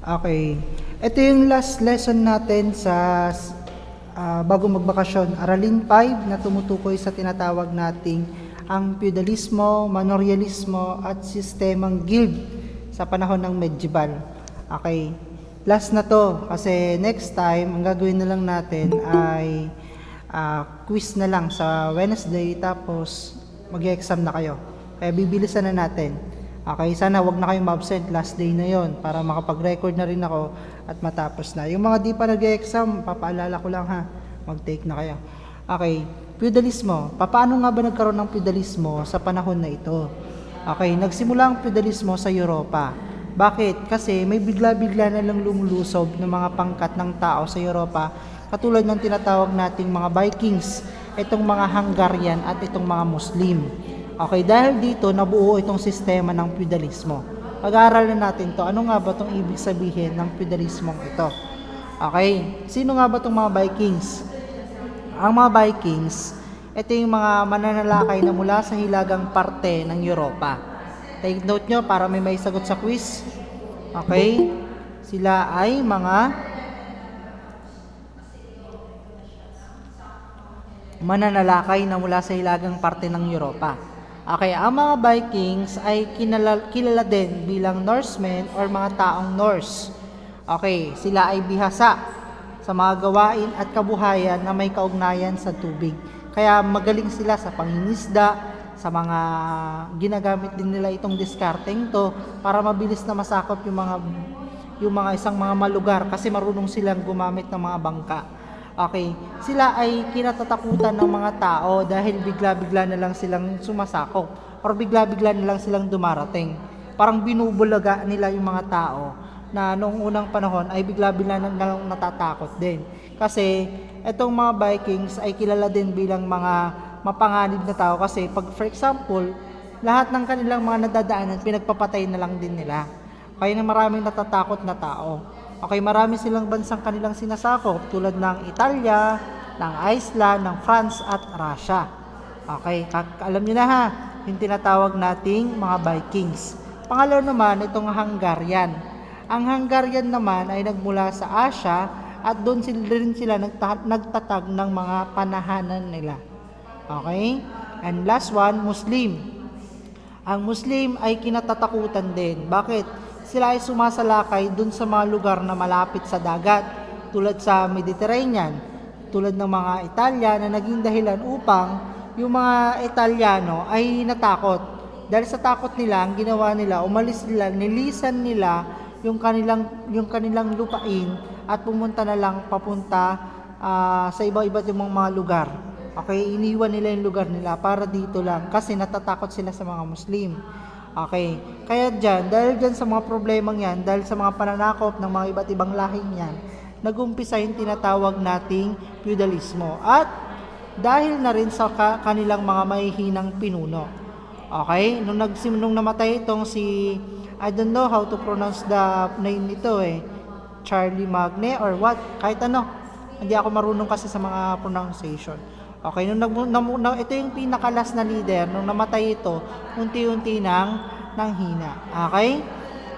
Okay. Ito yung last lesson natin sa bago magbakasyon. Aralin 5 na tumutukoy sa tinatawag nating ang feudalismo, manorialismo at sistemang guild sa panahon ng medieval. Okay. Last na to kasi next time ang gagawin na lang natin ay quiz na lang sa Wednesday tapos mag-exam na kayo. Kaya bibilisan na natin. Okay, sana wag na kayong ma-absent, last day na yon para makapag-record na rin ako at matapos na. Yung mga di pa nag-exam, papaalala ko lang ha, mag-take na kayo. Okay, feudalismo. Paano nga ba nagkaroon ng feudalismo sa panahon na ito? Okay, nagsimula ang feudalismo sa Europa. Bakit? Kasi may bigla-bigla na lang lumulusob ng mga pangkat ng tao sa Europa, katulad ng tinatawag nating mga Vikings, itong mga Hungarian at itong mga Muslim. Okay, dahil dito nabuo itong sistema ng feudalismo. Pag-aaralan natin to, ano nga ba itong ibig sabihin ng feudalismong ito? Okay, sino nga ba itong mga Vikings? Ang mga Vikings, ito yung mga mananalakay na mula sa hilagang parte ng Europa. Take note nyo para may sagot sa quiz. Okay, sila ay mga mananalakay na mula sa hilagang parte ng Europa. Okay, ang mga Vikings ay kilala din bilang Norsemen or mga taong Norse. Okay, sila ay bihasa sa mga gawain at kabuhayan na may kaugnayan sa tubig. Kaya magaling sila sa pangingisda, sa mga ginagamit din nila itong diskarteng to para mabilis na masakop yung mga isang mga malugar kasi marunong silang gumamit ng mga bangka. Okay, sila ay kinatatakutan ng mga tao dahil bigla-bigla na lang silang sumasakop or bigla-bigla na lang silang dumarating. Parang binubulaga nila yung mga tao na noong unang panahon ay bigla-bigla na lang natatakot din. Kasi itong mga Vikings ay kilala din bilang mga mapanganib na tao kasi pag for example, lahat ng kanilang mga nadadaanan pinagpapatay na lang din nila. Kaya na maraming natatakot na tao. Okay, marami silang bansang kanilang sinasakop tulad ng Italia, ng Iceland, ng France at Russia. Okay, alam niyo na ha, yung tinatawag nating mga Vikings. Pangalawa naman, itong Hungarian. Ang Hungarian naman ay nagmula sa Asia at doon rin sila nagtatag ng mga panahanan nila. Okay? And last one, Muslim. Ang Muslim ay kinatatakutan din. Bakit? Sila ay sumasalakay dun sa mga lugar na malapit sa dagat, tulad sa Mediterranean, tulad ng mga Italia na naging dahilan upang yung mga Italiano ay natakot. Dahil sa takot nila, ang ginawa nila, umalis nila, nilisan nila yung kanilang lupain at pumunta na lang papunta sa iba-iba't yung mga lugar. Okay, iniwan nila yung lugar nila para dito lang kasi natatakot sila sa mga Muslim. Okay, kaya dahil dyan sa mga problemang yan, dahil sa mga pananakop ng mga iba't ibang lahing yan, nag-umpisa yung tinatawag nating feudalismo at dahil na rin sa kanilang mga mahihinang pinuno. Okay, nung namatay itong si, I don't know how to pronounce the name nito Charlie Magne or what, kahit ano, hindi ako marunong kasi sa mga pronunciation. Okay, ito yung pinakalas na leader, nung namatay ito, unti-unti nang hina. Okay?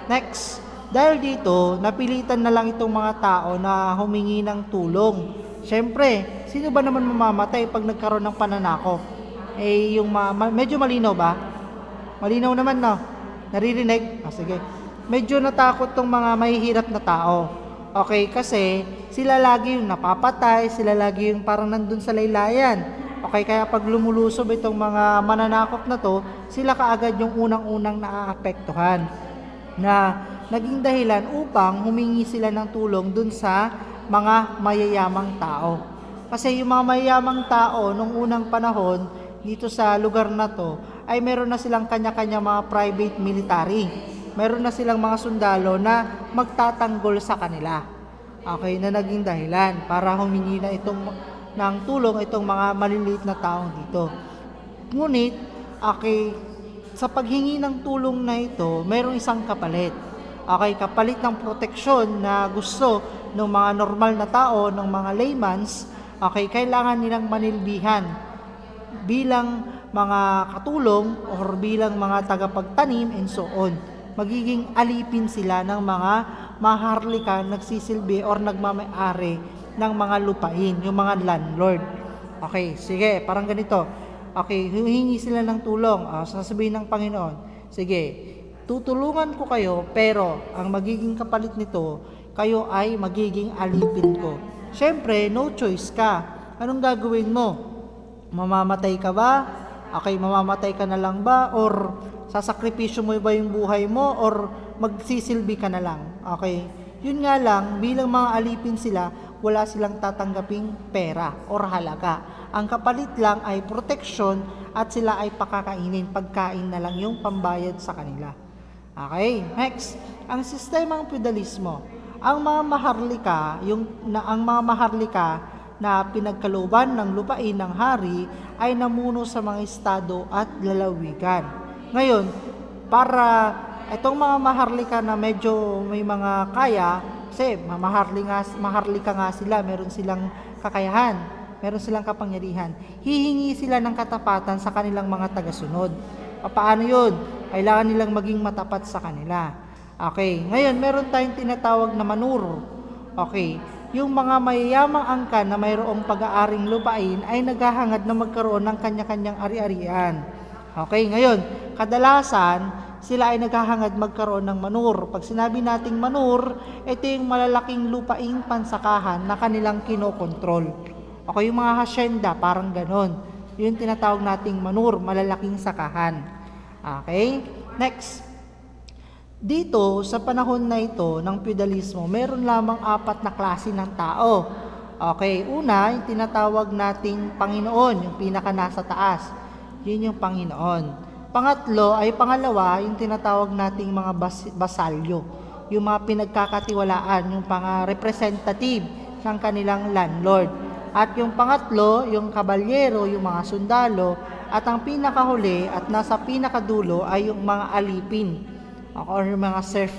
Next, dahil dito, napilitan na lang itong mga tao na humingi ng tulong. Siyempre, sino ba naman mamamatay pag nagkaroon ng pananakop? Medyo malinaw ba? Malinaw naman, no? Naririnig? Sige. Medyo natakot tong mga mahihirap na tao. Okay, kasi sila lagi yung napapatay, sila lagi yung parang nandun sa laylayan. Okay, kaya pag lumulusob itong mga mananakop na to, sila kaagad yung unang-unang naaapektuhan na naging dahilan upang humingi sila ng tulong dun sa mga mayayamang tao. Kasi yung mga mayayamang tao nung unang panahon dito sa lugar na to ay meron na silang kanya-kanya mga private military. Meron na silang mga sundalo na magtatanggol sa kanila. Okay, na naging dahilan para humingi na ng tulong itong mga maliliit na taong dito. Ngunit, okay, sa paghingi ng tulong na ito, mayroong isang kapalit. Okay, kapalit ng proteksyon na gusto ng mga normal na tao, ng mga laymans, okay, kailangan nilang manilbihan bilang mga katulong or bilang mga tagapagtanim and so on. magiging alipin sila ng mga maharlika nagsisilbi or nagmamay-ari ng mga lupain, yung mga landlord. Okay, sige, parang ganito. Okay, humingi sila ng tulong. Sasabihin ng Panginoon, sige, tutulungan ko kayo, pero ang magiging kapalit nito, kayo ay magiging alipin ko. Siyempre, no choice ka. Anong gagawin mo? Mamamatay ka ba? Okay, mamamatay ka na lang ba? Or sasakripisyo mo ba yung buhay mo? Or magsisilbi ka na lang? Okay, yun nga lang, bilang mga alipin sila, wala silang tatanggaping pera or halaga. Ang kapalit lang ay protection at sila ay pakakainin. Pagkain na lang yung pambayad sa kanila. Okay, next. Ang sistemang feudalismo. Ang mga maharlika na pinagkalooban ng lupain ng hari ay namuno sa mga estado at lalawigan. Ngayon, para itong mga maharlika na medyo may mga kaya, kasi maharlika nga sila, meron silang kakayahan, meron silang kapangyarihan, hihingi sila ng katapatan sa kanilang mga tagasunod. Paano yun? Kailangan nilang maging matapat sa kanila. Okay, ngayon meron tayong tinatawag na manuro. Okay, yung mga mayayamang angkan na mayroong pag-aaring lupain ay naghahangad na magkaroon ng kanya-kanyang ari-arian. Okay, ngayon, kadalasan, sila ay naghahangad magkaroon ng manur. Pag sinabi nating manur, ito yung malalaking lupaing pansakahan na kanilang kinokontrol. Okay, yung mga hasyenda, parang ganon. Yun tinatawag nating manur, malalaking sakahan. Okay, next. Dito, sa panahon na ito ng feudalismo, meron lamang 4 na klase ng tao. Okay, una, yung tinatawag nating Panginoon, yung pinaka nasa taas. Yun yung Panginoon. Pangalawa, yung tinatawag nating mga basalyo, yung mga pinagkakatiwalaan, yung representative ng kanilang landlord. At yung pangatlo, yung kabalyero, yung mga sundalo, at ang pinakahuli at nasa pinakadulo ay yung mga alipin or mga serf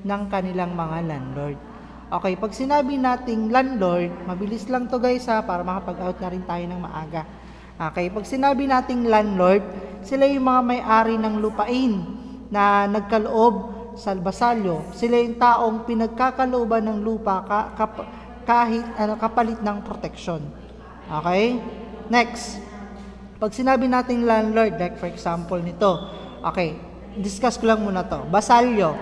ng kanilang mga landlord. Okay, pag sinabi nating landlord, mabilis lang to guys para makapag-out na rin tayo ng maaga. Okay, pag sinabi nating landlord, sila yung mga may-ari ng lupain na nagkaloob sa basalyo. Sila yung taong pinagkakalooban ng lupa kahit kapalit ng protection. Okay? Next. Pag sinabi nating landlord, like for example nito. Okay, discuss ko lang muna to. Basalyo.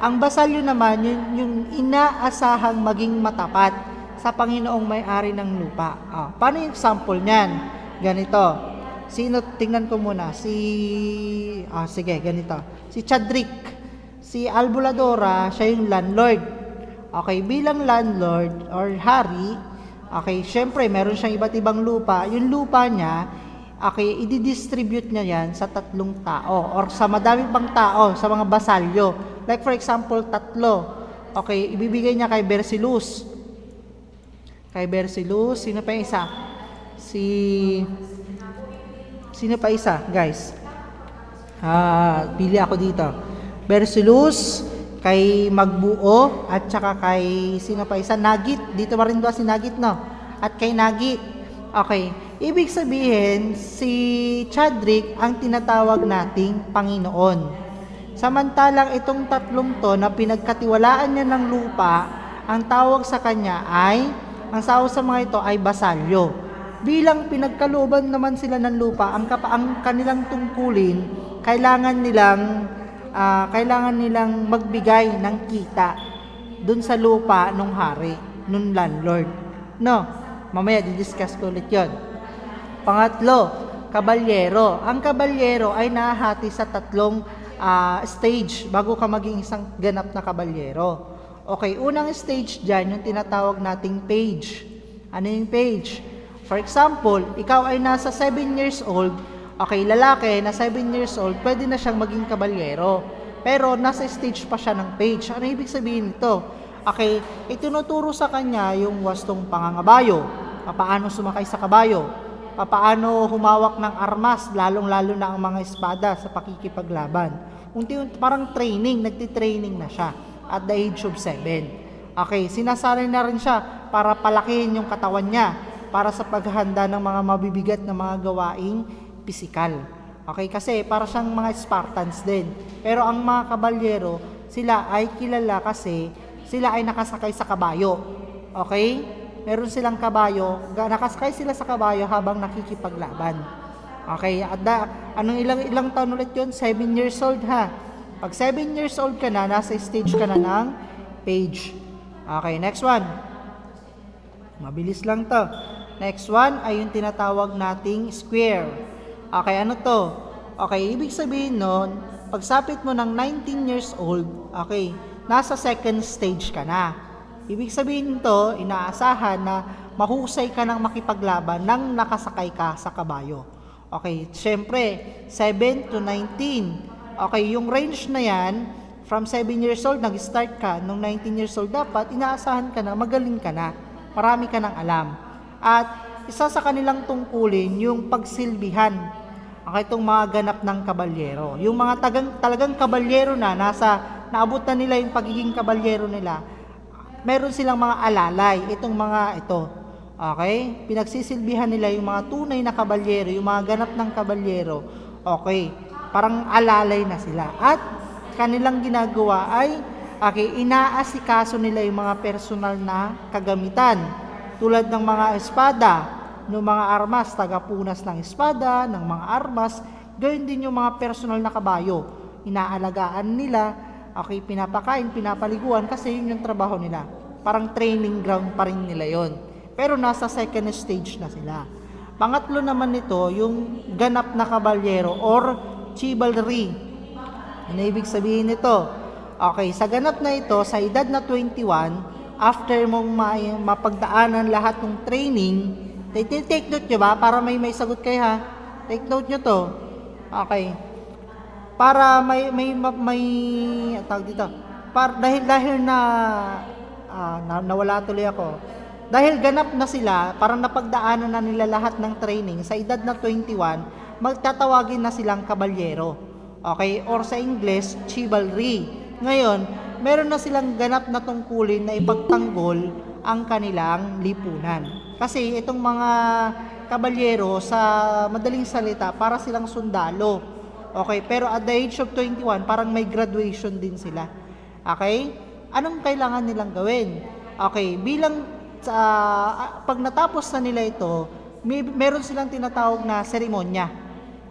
Ang basalyo naman, yung inaasahang maging matapat sa Panginoong may-ari ng lupa. Paano yung example niyan? Ganito. Sino, tingnan ko muna. Sige, ganito. Si Chadrick. Si Albuladora, siya yung landlord. Okay, bilang landlord or hari, okay, syempre, meron siyang iba't ibang lupa. Yung lupa niya, okay, i-distribute niya yan sa 3 tao or sa madami pang tao, sa mga basalyo. Like for example, 3. Okay, ibibigay niya kay Bersilus. Sino pa yung isa? Sino pa isa, guys? Pili ako dito. Bersilus, kay Magbuo, at saka kay sino pa isa? Nagit. Dito pa rin ba si Nagit, no? At kay Nagit. Okay. Ibig sabihin, si Chadrick ang tinatawag nating Panginoon. Samantalang itong 3 to na pinagkatiwalaan niya ng lupa, ang tawag sa kanya ay, ang tawag sa mga ito ay basalyo. Bilang pinagkalooban naman sila ng lupa, ang kanilang tungkulin, kailangan nilang magbigay ng kita dun sa lupa ng hari, nung landlord. No, mamaya didiscuss ko ulit yun. Pangatlo, kabalyero. Ang kabalyero ay nahahati sa 3 stage bago ka maging isang ganap na kabalyero. Okay, unang stage dyan, yung tinatawag nating page. Ano yung page? For example, ikaw ay nasa 7 years old, okay, lalaki na 7 years old, pwede na siyang maging kabalyero. Pero nasa stage pa siya ng page. Ano ibig sabihin nito? Okay, itinuturo sa kanya yung wastong pangangabayo, paano sumakay sa kabayo, paano humawak ng armas, lalong-lalo na ang mga espada sa pakikipaglaban. Parang training, nagtitraining na siya at the age of 7. Okay, sinasanay na rin siya para palakihin yung katawan niya para sa paghahanda ng mga mabibigat na mga gawaing pisikal. Okay, kasi para siyang mga Spartans din. Pero ang mga kabalyero, sila ay kilala kasi sila ay nakasakay sa kabayo. Okay? Meron silang kabayo, nakasakay sila sa kabayo habang nakikipaglaban. Okay, at anong ilang taon ulit yun? 7 years old ha. Pag 7 years old ka na, nasa stage ka na ng page. Okay, next one. Mabilis lang to. Next one ay yung tinatawag nating square. Okay, ano to? Okay, ibig sabihin nun, pagsapit mo ng 19 years old, okay, nasa second stage ka na. Ibig sabihin to, inaasahan na mahusay ka ng makipaglaban nang nakasakay ka sa kabayo. Okay, syempre, 7 to 19. Okay, yung range na yan, from 7 years old, nag-start ka, nung 19 years old, dapat inaasahan ka na, magaling ka na, marami ka ng alam. At isa sa kanilang tungkulin, yung pagsilbihan, okay, itong mga ganap ng kabalyero. Yung mga talagang kabalyero na, naabot na nila yung pagiging kabalyero nila, meron silang mga alalay, itong mga ito. Okay? Pinagsisilbihan nila yung mga tunay na kabalyero, yung mga ganap ng kabalyero. Okay, parang alalay na sila. At kanilang ginagawa ay inaasikaso nila yung mga personal na kagamitan. Tulad ng mga espada, ng mga armas, tagapunas ng espada, ng mga armas, gayon din yung mga personal na kabayo. Inaalagaan nila, okay, pinapakain, pinapaliguan kasi yun yung trabaho nila. Parang training ground pa rin nila yon. Pero nasa second stage na sila. Pangatlo naman nito, yung ganap na kabalyero or chivalry. Ano ibig sabihin nito? Okay, sa ganap na ito, sa edad na 21, after mong mapagdaanan lahat ng training, take note nyo ba? Para may sagot kayo ha. Take note nyo to. Okay. Para may tawag dito. Dahil nawala tuloy ako. Dahil ganap na sila, parang napagdaanan na nila lahat ng training, sa edad na 21, magtatawagin na silang kabalyero. Okay? Or sa English, chivalry. Ngayon, meron na silang ganap na tungkulin na ipagtanggol ang kanilang lipunan. Kasi itong mga kabalyero, sa madaling salita, para silang sundalo. Okay? Pero at the age of 21, parang may graduation din sila. Okay? Anong kailangan nilang gawin? Okay, pag natapos na nila ito, meron silang tinatawag na seremonya.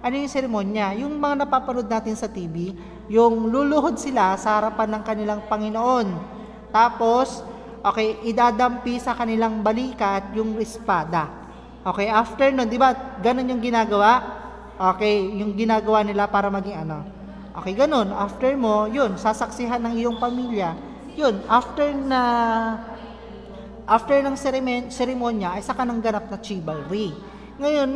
Ano yung seremonya? Yung mga napapanood natin sa TV, yung luluhod sila sa harapan ng kanilang Panginoon. Tapos, okay, idadampi sa kanilang balikat yung espada. Okay, after nun, di ba, ganun yung ginagawa? Okay, yung ginagawa nila para maging ano. Okay, ganun. After mo, yun, sasaksihan ng iyong pamilya. Yun, after ng seremonya, ay saka nang ganap na chivalry. Ngayon,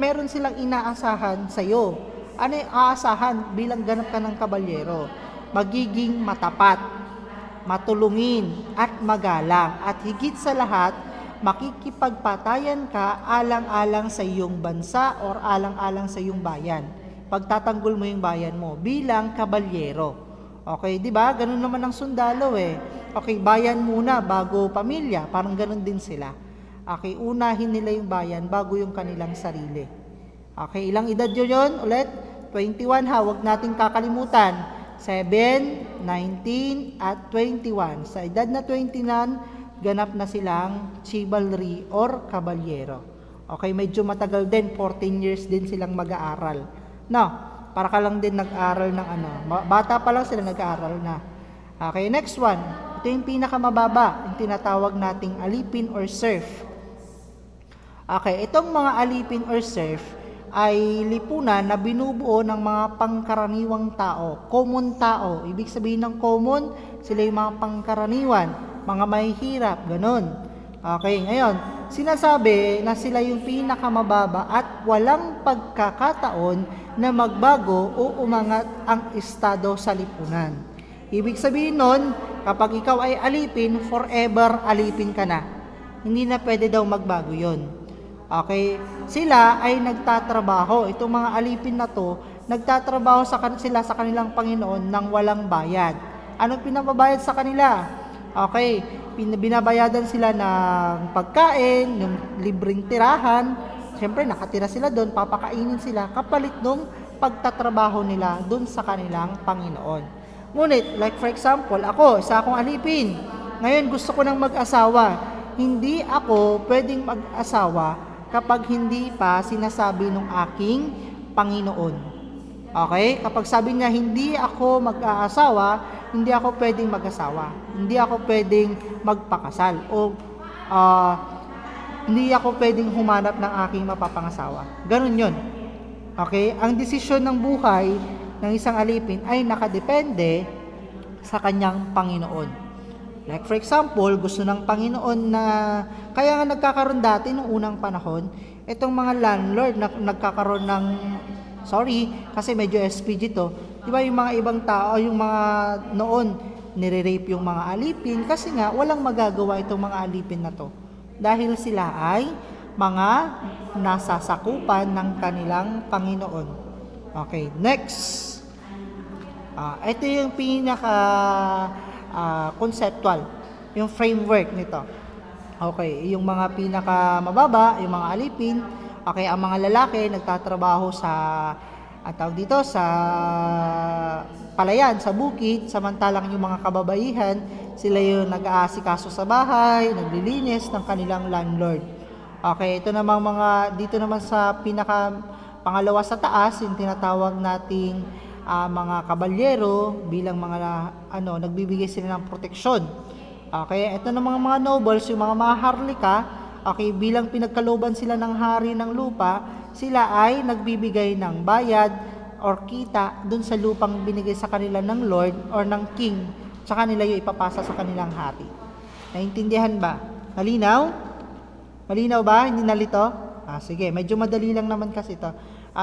meron silang inaasahan sa iyo. Ano yung aasahan bilang ganap ka ng kabalyero? Magiging matapat, matulungin, at magalang. At higit sa lahat, makikipagpatayan ka alang-alang sa iyong bansa or alang-alang sa iyong bayan. Pagtatanggol mo yung bayan mo bilang kabalyero. Okay, di ba? Ganun naman ang sundalo eh. Okay, bayan muna bago pamilya. Parang ganun din sila. Okay, unahin nila yung bayan bago yung kanilang sarili. Okay, ilang edad yun ulit? 21 ha, huwag nating kakalimutan. 7, 19, at 21. Sa edad na 29, ganap na silang chivalry or kabalyero. Okay, medyo matagal din, 14 years din silang mag-aaral. No, para ka lang din nag-aaral ng ano. Bata pa lang sila nag-aaral na. Okay, next one. Ito yung pinakamababa, yung tinatawag nating alipin or serf. Okay, itong mga alipin or serf ay lipunan na binubuo ng mga pangkaraniwang tao, common tao. Ibig sabihin ng common, sila yung mga pangkaraniwan, mga mahihirap, ganun. Okay, ngayon, sinasabi na sila yung pinakamababa at walang pagkakataon na magbago o umangat ang estado sa lipunan. Ibig sabihin nun, kapag ikaw ay alipin, forever alipin ka na. Hindi na pwede daw magbago yon. Okay? Sila ay nagtatrabaho. Itong mga alipin na to, nagtatrabaho sila sa kanilang Panginoon ng walang bayad. Anong pinababayad sa kanila? Okay, binabayadan sila ng pagkain, ng libreng tirahan, Siyempre, nakatira sila doon, papakainin sila kapalit nung pagtatrabaho nila doon sa kanilang Panginoon. Ngunit, like for example, ako, isa akong alipin. Ngayon, gusto ko nang mag-asawa. Hindi ako pwedeng mag-asawa kapag hindi pa sinasabi ng aking Panginoon. Okay? Kapag sabi niya, hindi ako mag-aasawa, hindi ako pwedeng mag-asawa. Hindi ako pwedeng magpakasal. O hindi ako pwedeng humanap ng aking mapapangasawa. Ganun yun. Okay? Ang desisyon ng buhay ng isang alipin ay nakadepende sa kanyang Panginoon. Like for example, gusto ng Panginoon na, kaya nga nagkakaroon dati nung unang panahon, itong mga landlord na nagkakaroon ng, sorry, kasi medyo SPG to, di ba yung mga ibang tao, yung mga noon, nire-rape yung mga alipin, kasi nga walang magagawa itong mga alipin na to. Dahil sila ay mga nasasakupan ng kanilang Panginoon. Okay, next. Ito yung pinaka conceptual, yung framework nito. Okay, yung mga pinaka mababa, yung mga alipin, okay, ang mga lalaki nagtatrabaho sa tawag dito sa palayan, sa bukid, samantalang yung mga kababaihan, sila yung nag-aasikaso sa bahay, naglilinis ng kanilang landlord. Okay, ito namang dito naman sa pinaka pangalawa sa taas, yung tinatawag nating mga kabalyero bilang mga nagbibigay sila ng proteksyon. Okay, ito na mga nobles, yung mga maharlika, okay, bilang pinagkalooban sila ng hari ng lupa, sila ay nagbibigay ng bayad or kita dun sa lupang binigay sa kanila ng lord or ng king, tsaka nila yung ipapasa sa kanilang hari. Naintindihan ba? Malinaw? Malinaw ba? Hindi nalito? Sige, medyo madali lang naman kasi ito.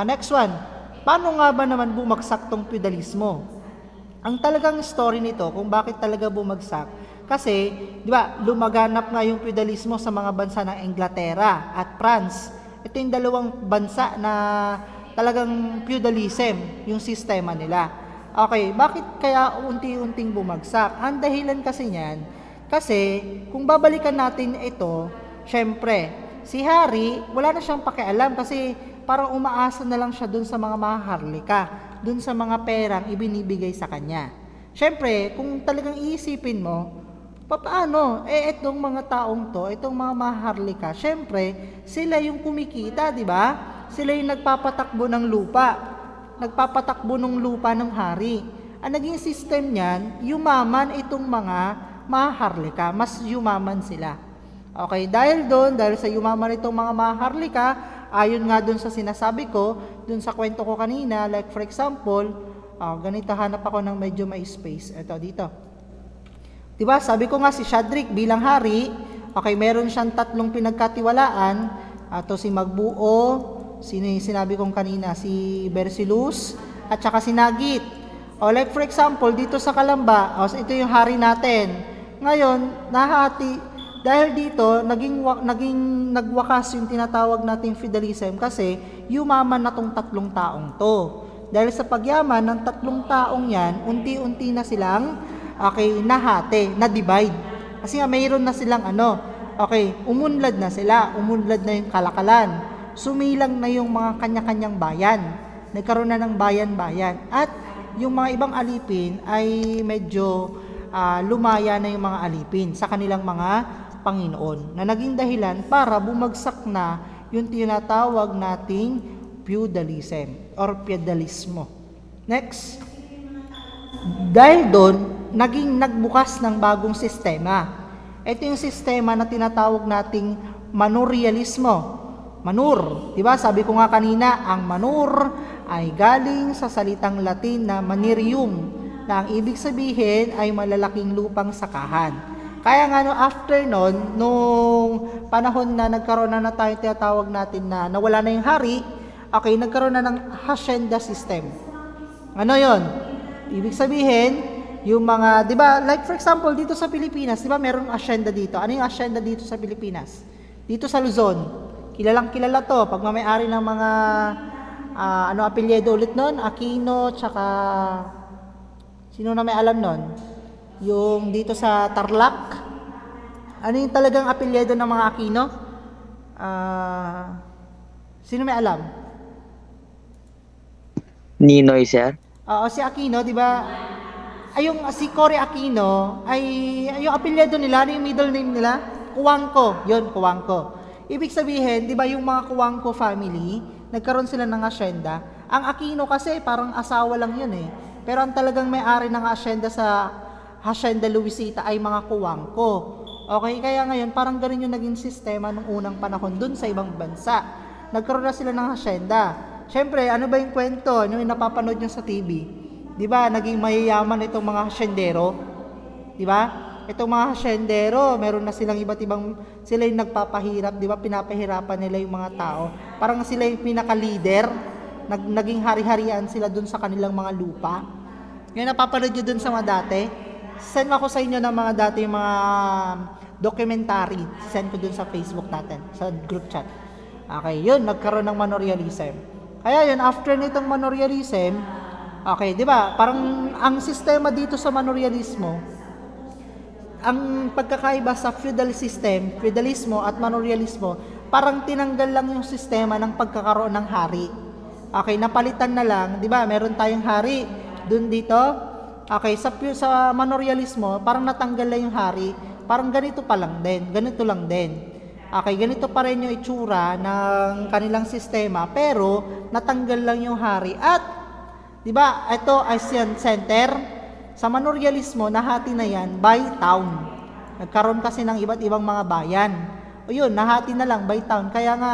Next one. Paano nga ba naman bumagsak tong feudalismo? Ang talagang story nito, kung bakit talaga bumagsak, kasi, di ba, lumaganap nga yung feudalismo sa mga bansa ng Inglaterra at France. Ito yung dalawang bansa na talagang feudalism, yung sistema nila. Okay, bakit kaya unti-unting bumagsak? Ang dahilan kasi niyan, kasi kung babalikan natin ito, syempre, si Harry, wala na siyang pakialam kasi parang umaasa na lang siya dun sa mga maharlika, dun sa mga perang ibinibigay sa kanya. Syempre, kung talagang iisipin mo, paano? Itong mga taong to, itong mga maharlika, syempre, sila yung kumikita, di ba? Sila yung nagpapatakbo ng lupa. Nagpapatakbo ng lupa ng hari. Ang naging system niyan, yumaman itong mga maharlika. Mas yumaman sila. Okay, dahil sa yumaman itong mga maharlika, ayon nga doon sa sinasabi ko, doon sa kwento ko kanina, like for example, ganito hanap ako ng medyo may space. Ito, dito. Diba, sabi ko nga si Shadrach bilang hari, okay, meron siyang tatlong pinagkatiwalaan. Ito si Magbuo, sinabi kong kanina, si Bersilus, at saka si Nagit. Like for example, dito sa Kalamba, ito yung hari natin. Ngayon, dahil dito, naging nagwakas yung tinatawag nating feudalism kasi yumaman na tong tatlong taong to. Dahil sa pagyaman ng tatlong taong yan, unti-unti na silang nahati, na-divide. Kasi nga mayroon na silang umunlad na sila, umunlad na yung kalakalan. Sumilang na yung mga kanya-kanyang bayan. Nagkaroon na ng bayan-bayan. At yung mga ibang alipin ay medyo lumaya na yung mga alipin sa kanilang mga Panginoon, na naging dahilan para bumagsak na yung tinatawag nating feudalism or feudalismo. Next. Dahil doon, naging nagbukas ng bagong sistema. Ito yung sistema na tinatawag nating manurialismo. Manur, di ba? Sabi ko nga kanina, ang manur ay galing sa salitang Latin na manirium, na ang ibig sabihin ay malalaking lupang sakahan. Kaya nga after nung panahon na nagkaroon na tayo tinatawag natin na nawala na yung hari, nagkaroon na ng hacienda system. Ano yon? Ibig sabihin, yung mga, di ba, like for example, dito sa Pilipinas, di ba, merong hacienda dito. Ano yung hacienda dito sa Pilipinas? Dito sa Luzon, kilalang kilala to, pag may-ari ng mga, apelyido ulit nun, Aquino, tsaka, sino na may alam nun? Yung dito sa Tarlac, ano yung talagang apelyido ng mga Aquino? Sino may alam? Ninoy, sir? Oo, si Aquino, di ba? Ay, yung si Cory Aquino, ay yung apelyido nila, ano yung middle name nila? Cuangco. Yun, Cuangco. Ibig sabihin, di ba yung mga Cuangco family, nagkaroon sila ng asyenda. Ang Aquino kasi, parang asawa lang yun eh. Pero ang talagang may-ari ng asyenda sa Hacienda Luisita ay mga Cuangco. Okay, kaya ngayon, parang ganun yung naging sistema nung unang panahon dun sa ibang bansa. Nagkaroon na sila ng hasyenda. Siyempre, ano ba yung kwento? Ano yung napapanood nyo sa TV? Di ba, naging mayayaman itong mga hasyendero? Di ba? Itong mga hasyendero, meron na silang iba't ibang, sila yung nagpapahirap, di ba? Pinapahirapan nila yung mga tao. Parang sila yung pinaka-leader. Naging hari-harian sila dun sa kanilang mga lupa. Ngayon, napapanood nyo dun sa mga dati. Send ako sa inyo ng mga dati yung mga documentary. Send ko dun sa Facebook natin, sa group chat. Okay, yun, nagkaroon ng manorialism. Kaya yun, after nitong manorialism, okay, di ba, parang ang sistema dito sa manorialismo, ang pagkakaiba sa feudal system, feudalismo at manorialismo, parang tinanggal lang yung sistema ng pagkakaroon ng hari. Okay, napalitan na lang, di ba, meron tayong hari dun dito. Okay, sa manorialismo, parang natanggal lang yung hari, parang ganito pa lang din, ganito lang din. Okay, ganito pa rin yung itsura ng kanilang sistema, pero natanggal lang yung hari. At, di ba, ito ASEAN Center, sa manorialismo, nahati na yan by town. Nagkaroon kasi ng iba't ibang mga bayan. O yun, nahati na lang by town. Kaya nga,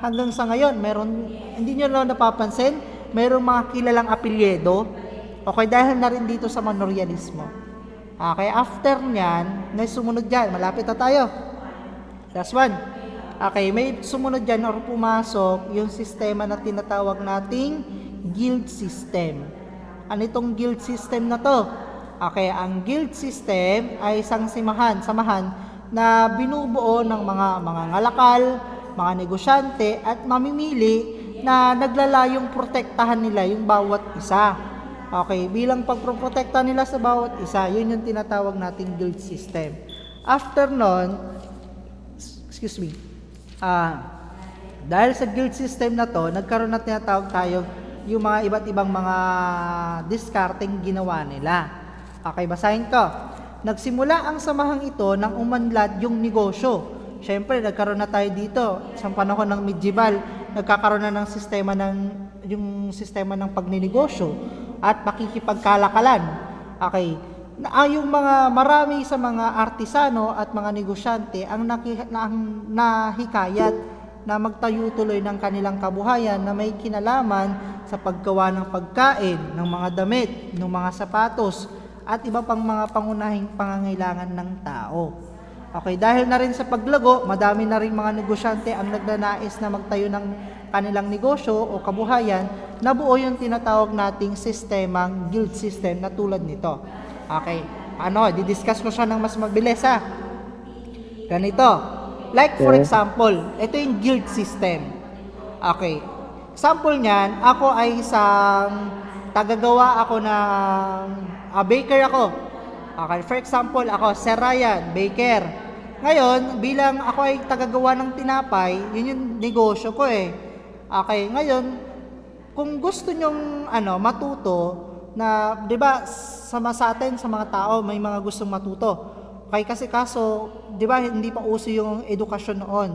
hanggang sa ngayon, meron, hindi nyo lang napapansin, merong mga kilalang apelyedo. Okay, dahil na rin dito sa manorialismo. Okay, after nyan, may sumunod dyan. Malapit na tayo. Last one. Okay, may sumunod dyan or pumasok yung sistema na tinatawag nating guild system. Ano itong guild system na to? Okay, ang guild system ay isang samahan na binubuo ng mga ngalakal, mga negosyante at mamimili na naglalayong protektahan nila yung bawat isa. Okay, bilang pagproprotekta nila sa bawat isa, yun yung tinatawag nating guild system. After nun, dahil sa guild system na to, nagkaroon na tinatawag tayo yung mga iba't ibang mga discarding ginawa nila. Okay, basahin ko. Nagsimula ang samahang ito nang umanlad yung negosyo. Siyempre, nagkaroon na tayo dito. Sa panahon ng medieval, nagkakaroon na ng sistema ng pagninegosyo at pakikipagkalakalan. Okay. Yung mga marami sa mga artisano at mga negosyante ang nahikayat na magtayo tuloy ng kanilang kabuhayan na may kinalaman sa paggawa ng pagkain, ng mga damit, ng mga sapatos, at iba pang mga pangunahing pangangailangan ng tao. Okay, dahil na rin sa paglago, madami na rin mga negosyante ang nagnanais na magtayo ng kanilang negosyo o kabuhayan, nabuo yung tinatawag nating sistemang guild system na tulad nito. Okay, didiscuss ko siya ng mas mabilis ha. Ganito, like for example, ito yung guild system. Okay, example niyan, ako ay isang tagagawa ako ng baker ako. Okay, for example, ako, Sir Ryan, baker. Ngayon, bilang ako ay tagagawa ng tinapay, yun yung negosyo ko eh. Okay, ngayon, kung gusto nyong matuto na, 'di ba, sa atin sa mga tao may mga gustong matuto. Okay, kasi kaso, 'di ba, hindi pa uso yung edukasyon noon.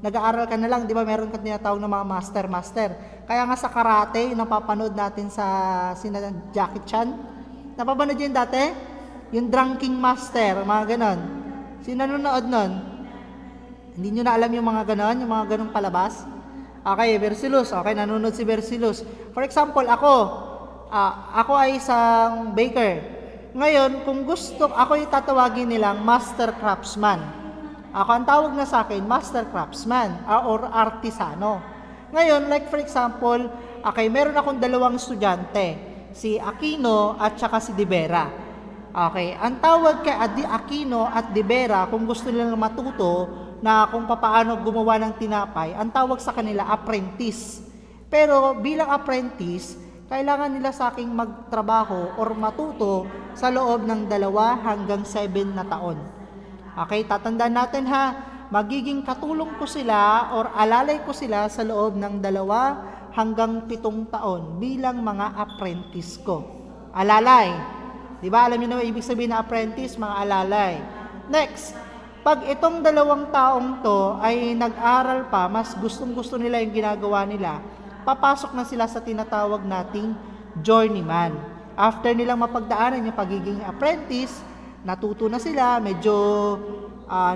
Nag-aaral ka na lang, 'di ba, meron ka tinatawag na mga master. Kaya nga sa karate, napapanood natin sa sina Jackie Chan. Napapanood yun dati? Yung Drunking Master, mga ganon. Sino nanonood nun? Hindi nyo na alam yung mga ganon, yung mga ganong palabas? Okay, Versilus. Okay, nanonood si Versilus. For example, ako ay isang baker. Ngayon, kung gusto, ako ay tatawagin nilang Master Craftsman. Ako ang tawag na sa akin, Master Craftsman or Artisano. Ngayon, like for example, okay, meron akong dalawang estudyante, si Aquino at saka si De Vera. Okay, ang tawag kay Aquino at De Vera, kung gusto nilang matuto na kung paano gumawa ng tinapay, ang tawag sa kanila apprentice. Pero bilang apprentice, kailangan nila sa aking magtrabaho or matuto sa loob ng 2 hanggang 7 na taon. Okay, tatandaan natin ha, magiging katulong ko sila or alalay ko sila sa loob ng 2 hanggang 7 taon bilang mga apprentice ko. Alalay. Di ba? Alam niyo na ibig sabihin na apprentice, mga alalay. Next, pag itong 2 taong to ay nag-aral pa, mas gustong-gusto nila yung ginagawa nila, papasok na sila sa tinatawag nating journeyman. After nilang mapagdaanan yung pagiging apprentice, natuto na sila, medyo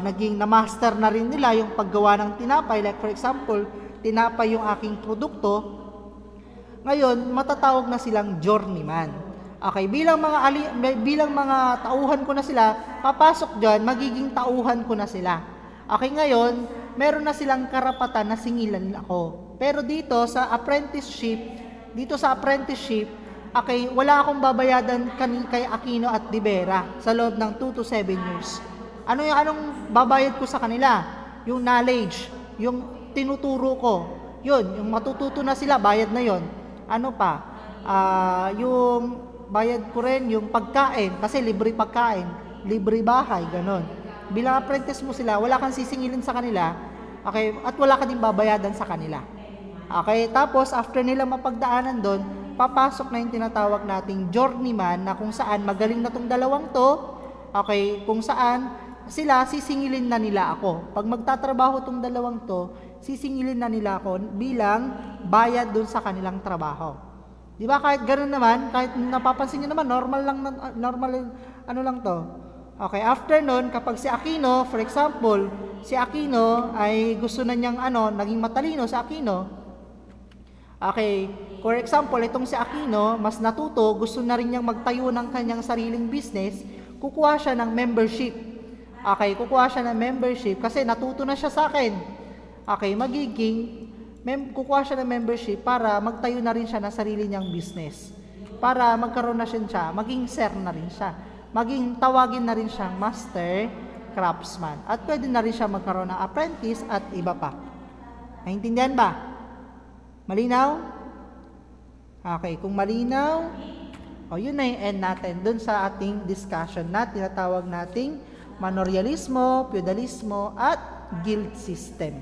naging na-master na rin nila yung paggawa ng tinapay. Like for example, tinapay yung aking produkto. Ngayon, matatawag na silang journeyman. Okay, bilang mga tauhan ko na sila, papasok diyan, magiging tauhan ko na sila. Okay, ngayon, meron na silang karapatan na singilan ako. Pero dito sa apprenticeship, okay, wala akong babayadan kay Aquino at De Vera sa loob ng 2 to 7 years. Anong babayad ko sa kanila? Yung knowledge, yung tinuturo ko. Yun, yung matututo na sila, bayad na yon. Ano pa? Yung bayad ko rin yung pagkain, kasi libre pagkain, libre bahay, ganon. Bilang apprentice mo sila, wala kang sisingilin sa kanila, okay, at wala ka din babayadan sa kanila. Okay, tapos after nila mapagdaanan doon, papasok na yung tinatawag nating journeyman na kung saan magaling na tong 2 to, okay, kung saan sila sisingilin na nila ako. Pag magtatrabaho tong 2 to, sisingilin na nila ako bilang bayad doon sa kanilang trabaho. Di ba kahit ganoon naman, kahit napapansin niyo naman, normal lang to. Okay, after nun, kapag si Aquino, for example, si Aquino ay gusto na niyang naging matalino si Aquino. Okay, for example, itong si Aquino, mas natuto, gusto na rin niyang magtayo ng kanyang sariling business, kukuha siya ng membership. Okay, kukuha siya ng membership kasi natuto na siya sa akin. Okay, kukuha siya ng membership para magtayo na rin siya ng sarili niyang business. Para magkaroon na siya, maging sir na rin siya. Tawagin na rin siyang master craftsman. At pwede na rin siya magkaroon ng apprentice at iba pa. Naintindihan ba? Malinaw? Okay, kung malinaw, yun na yung end natin dun sa ating discussion na tinatawag nating manorialismo, feudalismo, at guild system.